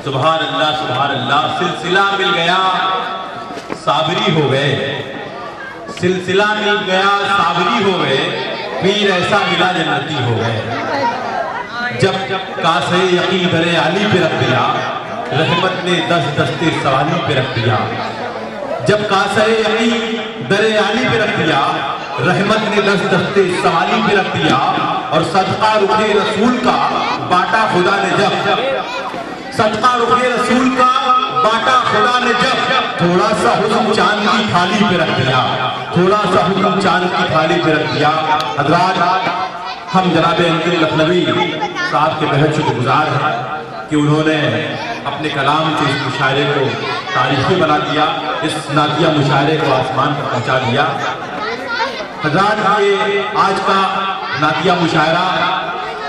سبحان اللہ سلسلہ مل گیا صابری ہو گئے، سلسلہ مل گیا صابری ہو گئے، پیر ایسا ملا جنتی ہو گئے۔ جب کاسے یقین در علی پہ رکھ دیا، رحمت نے دستے سوالی پہ رکھ دیا۔ جب کاسے یقین در علی پہ رکھ دیا، رحمت نے دستے سوالی پہ رکھ دیا، اور صدقہ رخ رسول کا باٹا خدا نے جب، صدقہ رخ رسول کا باٹا خدا نے جب، تھوڑا سا حکم چاند کی تھالی پہ رکھ دیا، تھوڑا سا حکم چاند کی تھالی پہ رکھ دیا۔ حضرات، ہم جناب انکل لکھنوی صاحب کے بہت شکر گزار ہیں کہ انہوں نے اپنے کلام سے اس مشاعرے کو تاریخی بنا دیا، اس نعتیہ مشاعرے کو آسمان پر پہنچا دیا۔ حضرات، یہ آج کا نعتیہ مشاعرہ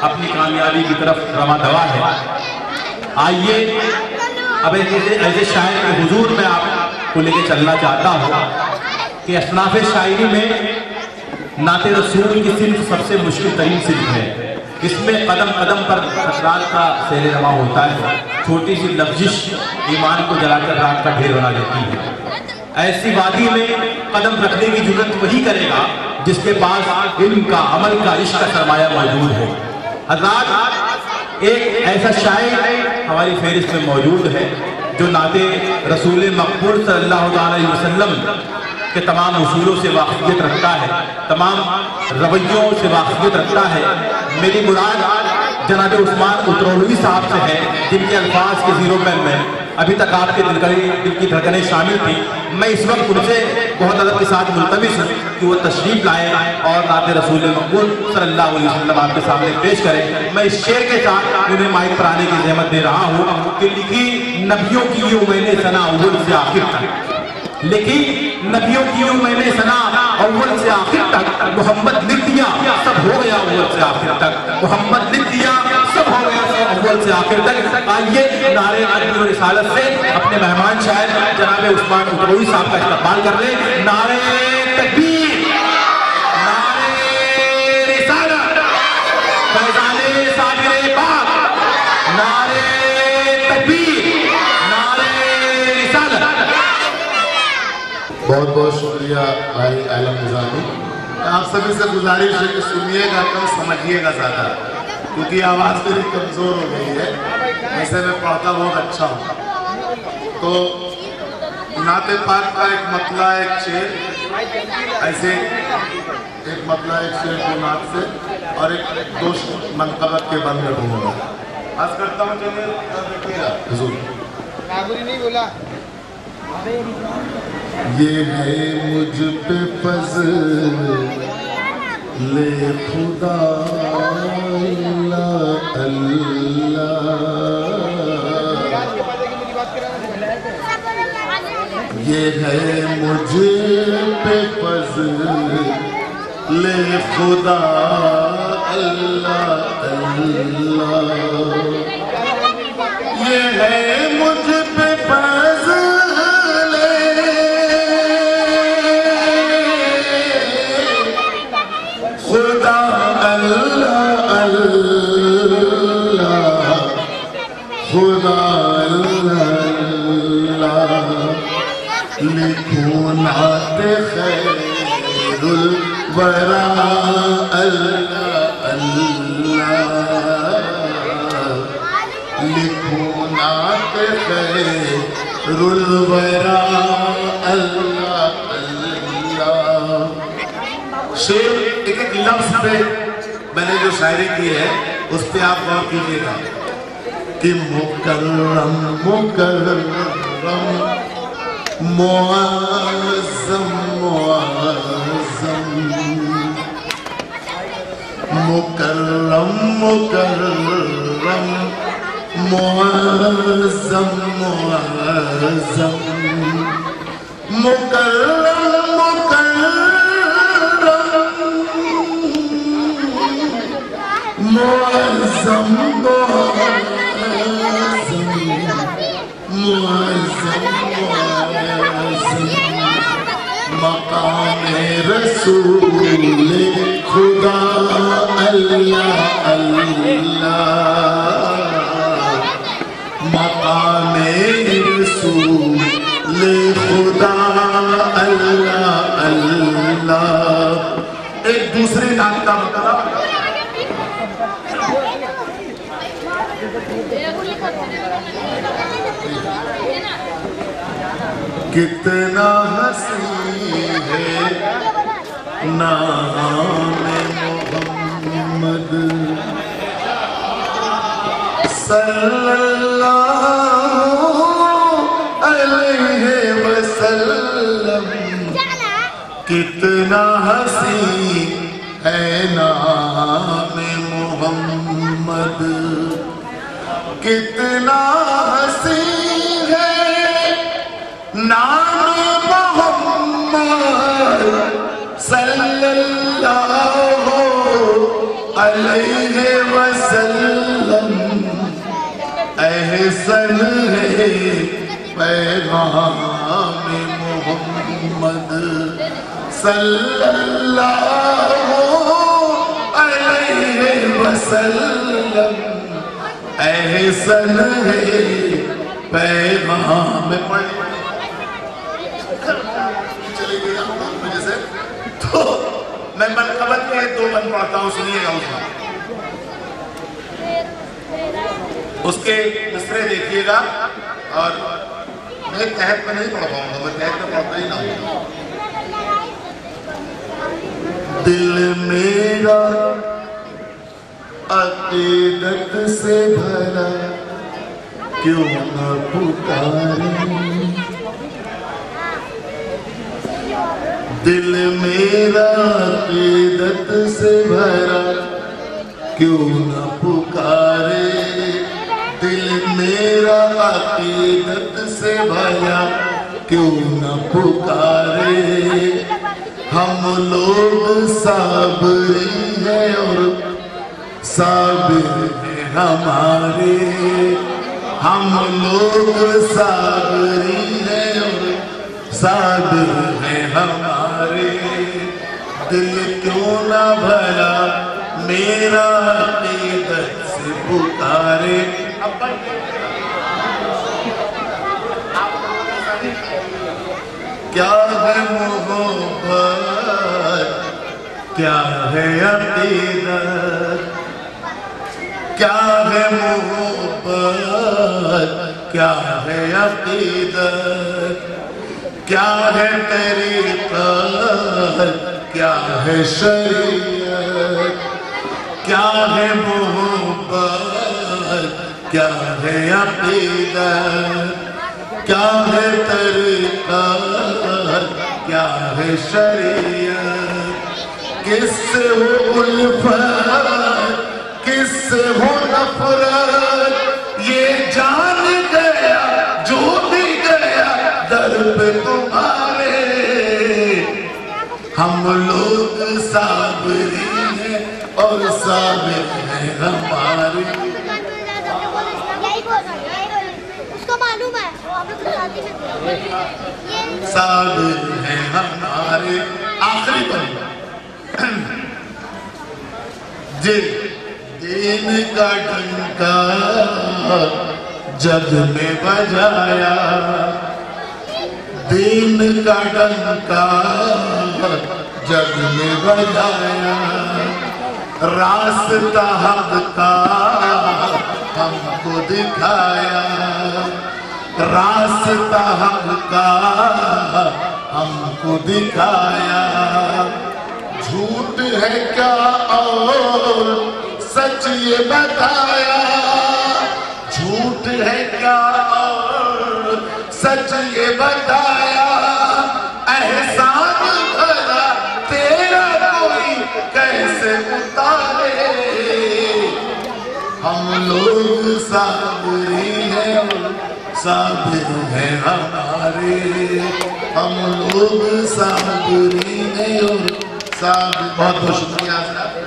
اپنی کامیابی کی طرف رواں دوا ہے۔ آئیے اب ایسے شاعر کے حضور میں آپ کو لے کے چلنا چاہتا ہوں کہ اصناف شاعری میں نعت رسول کی صنف سب سے مشکل ترین صنف ہے۔ اس میں قدم قدم پر خطرات کا سیر رواں ہوتا ہے، چھوٹی سی لفزش ایمان کو جلا کر رات کا ڈھیر بنا دیتی ہے۔ ایسی وادی میں قدم رکھنے کی جرات وہی کرے گا جس کے پاس علم کا، عمل کا، عشق کا سرمایہ موجود ہے۔ حضرات، ایک ایسا شاعر ہماری فہرست میں موجود ہے جو نعت رسول مقبول صلی اللہ علیہ وسلم کے تمام اصولوں سے واقفیت رکھتا ہے، تمام رویوں سے واقفیت رکھتا ہے۔ میری مراد جناب عثمان اترولوی صاحب سے ہے، جن کے الفاظ کے زیرو میں ابھی تک آپ کے دل کی دھڑکنیں شامل تھی۔ میں اس وقت ان سے بہت ادب کے ساتھ ملتمس ہوں کہ وہ تشریف لائے اور نعت رسول مقبول صلی اللہ علیہ وسلم آپ کے سامنے پیش کریں۔ میں اس شعر کے ساتھ انہیں مائک پر آنے کی زحمت دے رہا ہوں کہ لکھی نبیوں کی یوں میں نے ثنا اول سے آخر تک، لکھی نبیوں کی یوں میں نے ثنا اول سے آخر تک، محمد لکھ دیا سب ہو گیا اول سے آخر تک، محمد لکھ دیا سب ہو گیا اول سے آخر تک۔ آئیے نعرے ادب و رسالت سے اپنے مہمان شاعر جناب عثمان اترولوی صاحب کا استقبال کر لیں۔ نعرے تکبیر، نعرے رسالت، فیضان صابر پاک، نعرے تکبیر، نعرے رسالت۔ بہت بہت شکریہ بھائی عالم نظامی۔ آپ سبھی سے گزارش ہے کہ سنیے گا کم، سمجھیے گا زیادہ، کیونکہ آواز میری کمزور ہو گئی ہے، ایسے میں پڑھتا بہت اچھا ہوں۔ تو نعت پاک کا ایک مطلع، ایک شعر، ایسے ایک مطلع، ایک شعر کو نعت سے اور ایک دو منقبت کے بند رکھوں گا۔ عرض کرتا ہوں کہ حضور ناگوری نہیں بولا۔ یہ ہے مجھ پہ فضل خدا اللہ اللہ، یہ ہے مجھ پہ فضل خدا اللہ اللہ، یہ ہے مجھ پہ فضل خدا اللہ اللہ، خدا اللہ اللہ، لکھوں نعت خیر الورا اللہ اللہ، لکھوں نعت خیر الورا اللہ اللہ۔ شعر ایک ایک لفظ پہ میں نے جو شاعری کی ہے اس پہ آپ غور کیجیے گا کہ مکرم مکرم معظم معظم، مکرم مکرم معظم معظم، مکرم مکرم معظم معظم معظم، مقام رسول خدا اللہ اللہ، مقام رسول خدا اللہ اللہ. ایک دوسرے نام کا مطلب کتنا حسین ہے نام محمد صلی اللہ علیہ وسلم. کتنا حسین ہے نام محمد. کتنا حسین ہے نام محمد صلی اللہ علیہ وسلم. احسن ہے پیغام محمد صلی اللہ علیہ وسلم. احسن ہے پیغام. چلے گئے مجھے سے تو میں منقبت کے 2 بند پڑھتا ہوں, سنیے گا اس کے مصرے دیکھیے گا. اور میں تحت میں نہیں پڑھ پاؤں گا, میں تحت میں پڑھتا ہی نہ ہوں. دل میرا عقیدت سے بھرا کیوں نہ پکارے. دل میرا عقیدت سے بھرا کیوں نہ پکارے. دل میرا عقیدت سے بھرا کیوں نہ پکارے. ہم لوگ صابری ہیں اور صابر ہیں ہمارے. ہم لوگ صابری ہیں اور صابر ہیں ہمارے. دل کیوں نہ بھلا میرا عقیدت سے پکارے. کیا ہے محبت, کیا ہے عقیدت, کیا ہے محبت, کیا ہے عقیدت, کیا ہے طریقت, کیا ہے شریعت. کیا ہے محبت, کیا ہے عقیدت, کیا ہے طریقت, کیا ہے شریعت. کس سے ہو الفت, کس سے ہو نفرت, یہ جان گیا جو بھی گیا در پہ تمہارے. ہم لوگ صابری ہیں اور صابر ہیں ہمارے. صابر ہیں ہمارے. آخری پر دین کا ڈنکا جگ میں بجایا. دین کا ڈنکا جگ میں بجایا. راستہ حق کا ہم کو دکھایا. راستہ حق کا ہم کو دکھایا. جھوٹ ہے کیا اور سچ یہ بتایا. جھوٹ ہے کیا اور سچ یہ بتایا. احسان بھلا تیرا کوئی کیسے اتارے. ہم لوگ صابری ہیں صابر ہیں ہمارے. ہم لوگ صابری ہیں اور صابر. بہت بہت شکریہ.